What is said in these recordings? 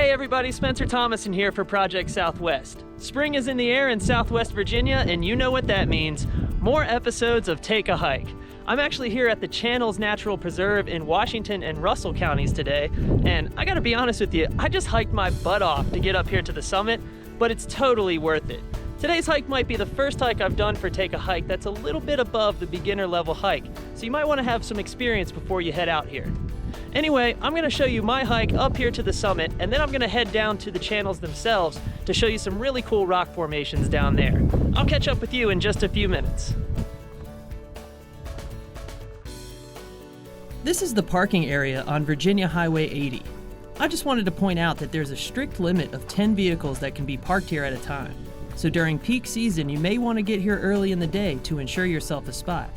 Hey everybody, Spencer Thomason here for Project Southwest. Spring is in the air in Southwest Virginia, and you know what that means. More episodes of Take a Hike. I'm actually here at the Channels Natural Preserve in Washington and Russell counties today, and I gotta be honest with you, I just hiked my butt off to get up here to the summit, but it's totally worth it. Today's hike might be the first hike I've done for Take a Hike that's a little bit above the beginner level hike, so you might want to have some experience before you head out here. Anyway, I'm going to show you my hike up here to the summit, and then I'm going to head down to the channels themselves to show you some really cool rock formations down there. I'll catch up with you in just a few minutes. This is the parking area on Virginia Highway 80. I just wanted to point out that there's a strict limit of 10 vehicles that can be parked here at a time. So during peak season, you may want to get here early in the day to ensure yourself a spot.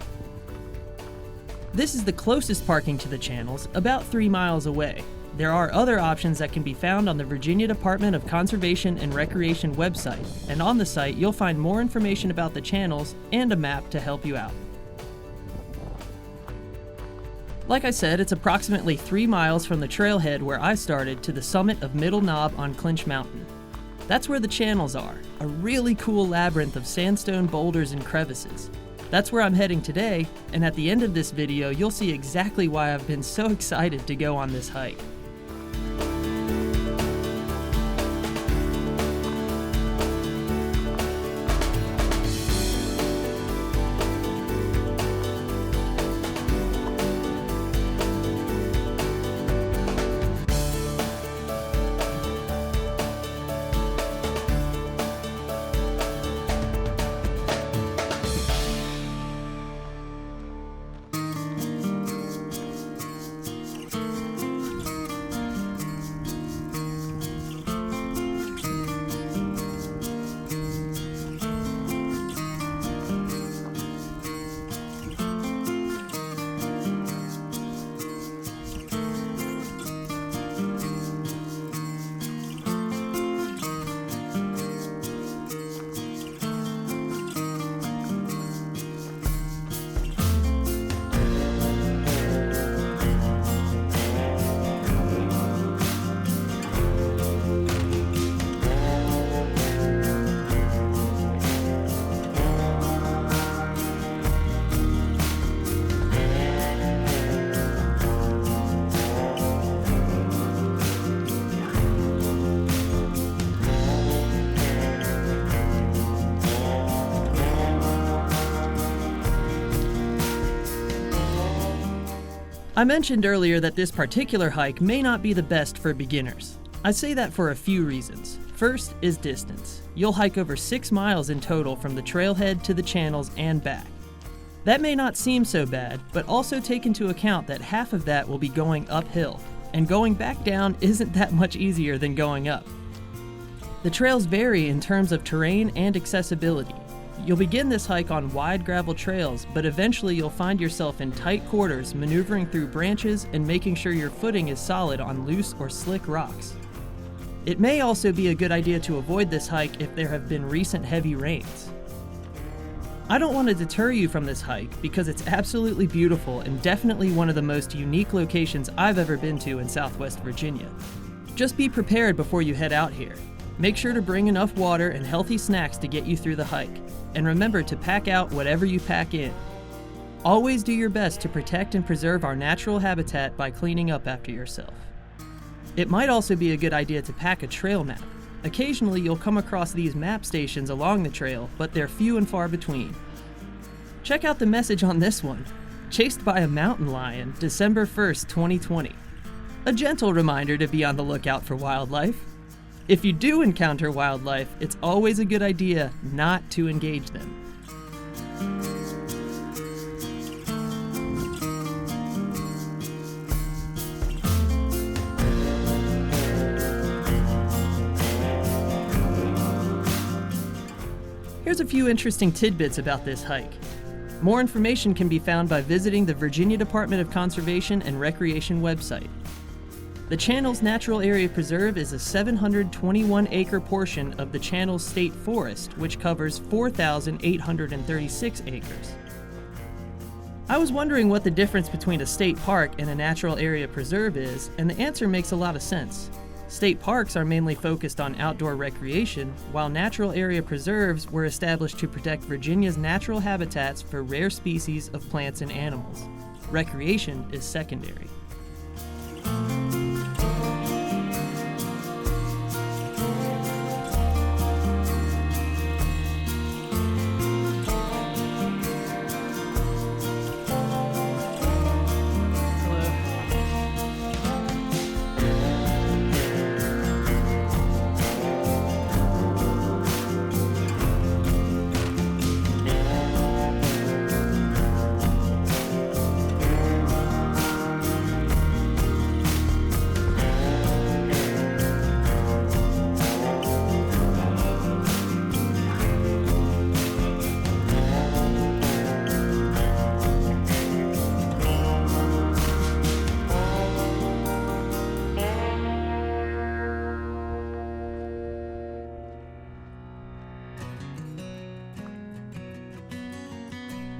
This is the closest parking to the channels, about 3 miles away. There are other options that can be found on the Virginia Department of Conservation and Recreation website, and on the site you'll find more information about the channels and a map to help you out. Like I said, it's approximately 3 miles from the trailhead where I started to the summit of Middle Knob on Clinch Mountain. That's where the channels are, a really cool labyrinth of sandstone boulders and crevices. That's where I'm heading today, and at the end of this video, you'll see exactly why I've been so excited to go on this hike. I mentioned earlier that this particular hike may not be the best for beginners. I say that for a few reasons. First is distance. You'll hike over 6 miles in total from the trailhead to the channels and back. That may not seem so bad, but also take into account that half of that will be going uphill, and going back down isn't that much easier than going up. The trails vary in terms of terrain and accessibility. You'll begin this hike on wide gravel trails, but eventually you'll find yourself in tight quarters maneuvering through branches and making sure your footing is solid on loose or slick rocks. It may also be a good idea to avoid this hike if there have been recent heavy rains. I don't want to deter you from this hike because it's absolutely beautiful and definitely one of the most unique locations I've ever been to in Southwest Virginia. Just be prepared before you head out here. Make sure to bring enough water and healthy snacks to get you through the hike. And remember to pack out whatever you pack in. Always do your best to protect and preserve our natural habitat by cleaning up after yourself. It might also be a good idea to pack a trail map. Occasionally you'll come across these map stations along the trail, but they're few and far between. Check out the message on this one. Chased by a mountain lion, December 1st, 2020. A gentle reminder to be on the lookout for wildlife. If you do encounter wildlife, it's always a good idea not to engage them. Here's a few interesting tidbits about this hike. More information can be found by visiting the Virginia Department of Conservation and Recreation website. The Channels Natural Area Preserve is a 721-acre portion of the Channels State Forest, which covers 4,836 acres. I was wondering what the difference between a state park and a natural area preserve is, and the answer makes a lot of sense. State parks are mainly focused on outdoor recreation, while natural area preserves were established to protect Virginia's natural habitats for rare species of plants and animals. Recreation is secondary.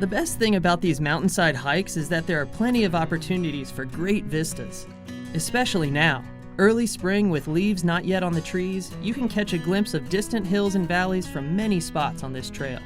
The best thing about these mountainside hikes is that there are plenty of opportunities for great vistas. Especially now, early spring with leaves not yet on the trees, you can catch a glimpse of distant hills and valleys from many spots on this trail.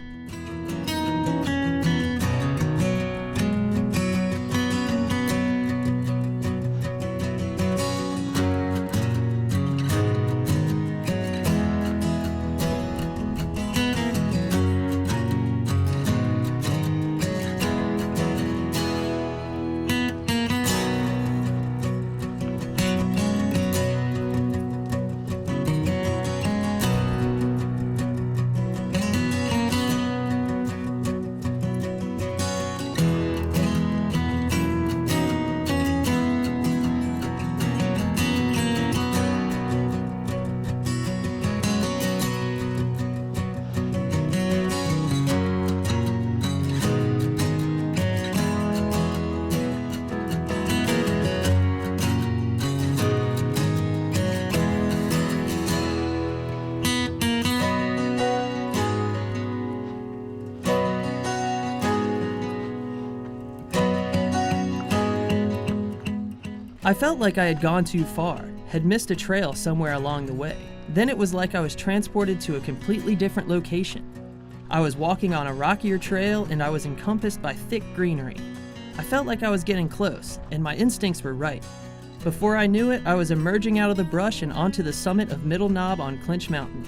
I felt like I had gone too far, had missed a trail somewhere along the way. Then it was like I was transported to a completely different location. I was walking on a rockier trail and I was encompassed by thick greenery. I felt like I was getting close, and my instincts were right. Before I knew it, I was emerging out of the brush and onto the summit of Middle Knob on Clinch Mountain.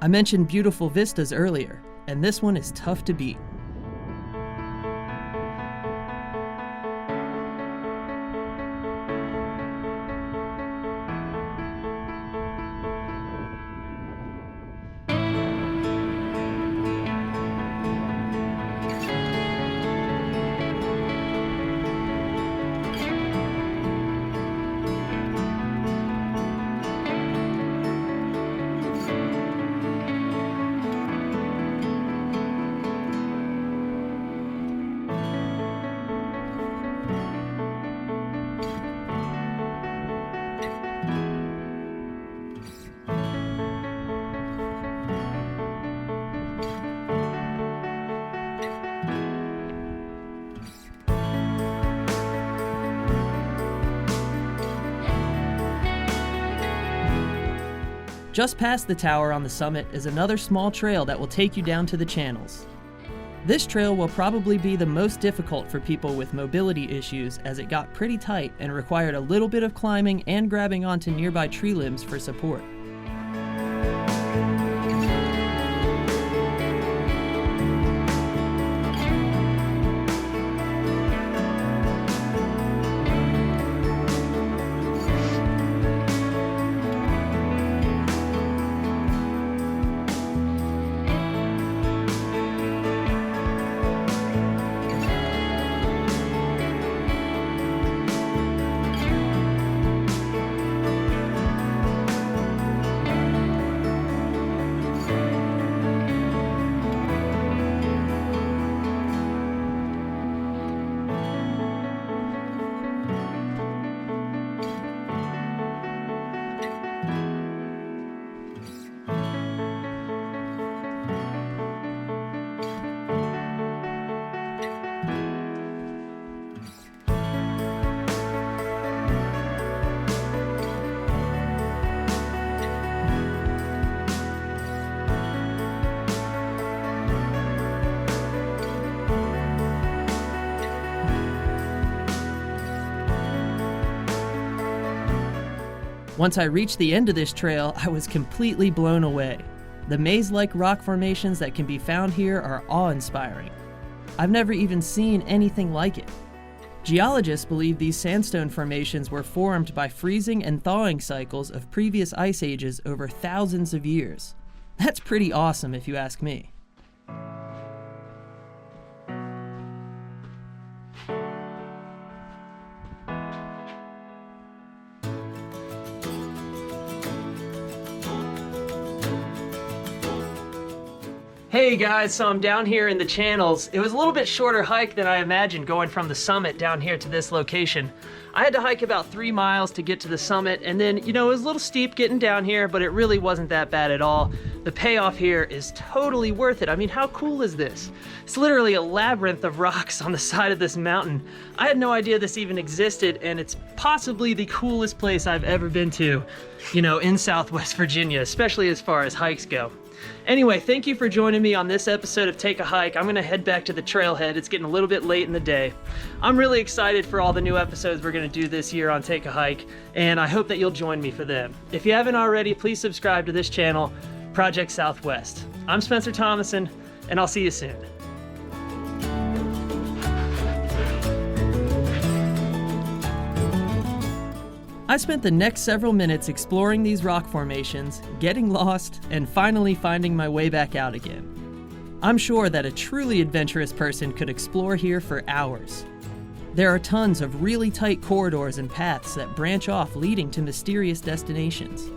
I mentioned beautiful vistas earlier, and this one is tough to beat. Just past the tower on the summit is another small trail that will take you down to the channels. This trail will probably be the most difficult for people with mobility issues, as it got pretty tight and required a little bit of climbing and grabbing onto nearby tree limbs for support. Once I reached the end of this trail, I was completely blown away. The maze-like rock formations that can be found here are awe-inspiring. I've never even seen anything like it. Geologists believe these sandstone formations were formed by freezing and thawing cycles of previous ice ages over thousands of years. That's pretty awesome if you ask me. Hey guys, so I'm down here in the channels. It was a little bit shorter hike than I imagined going from the summit down here to this location. I had to hike about 3 miles to get to the summit, and then, it was a little steep getting down here, but it really wasn't that bad at all. The payoff here is totally worth it. I mean, how cool is this? It's literally a labyrinth of rocks on the side of this mountain. I had no idea this even existed, and it's possibly the coolest place I've ever been to, in Southwest Virginia, especially as far as hikes go. Anyway, thank you for joining me on this episode of Take a Hike. I'm gonna head back to the trailhead. It's getting a little bit late in the day. I'm really excited for all the new episodes we're gonna do this year on Take a Hike, and I hope that you'll join me for them. If you haven't already, please subscribe to this channel, Project Southwest. I'm Spencer Thomason, and I'll see you soon. I spent the next several minutes exploring these rock formations, getting lost, and finally finding my way back out again. I'm sure that a truly adventurous person could explore here for hours. There are tons of really tight corridors and paths that branch off, leading to mysterious destinations.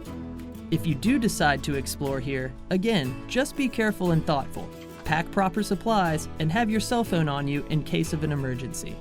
If you do decide to explore here, again, just be careful and thoughtful. Pack proper supplies and have your cell phone on you in case of an emergency.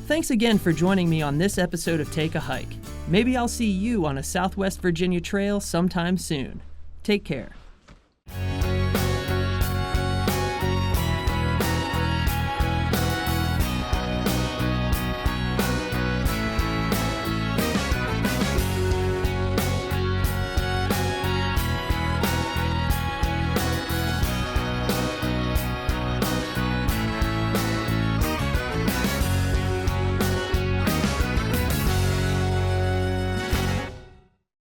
Thanks again for joining me on this episode of Take a Hike. Maybe I'll see you on a Southwest Virginia trail sometime soon. Take care.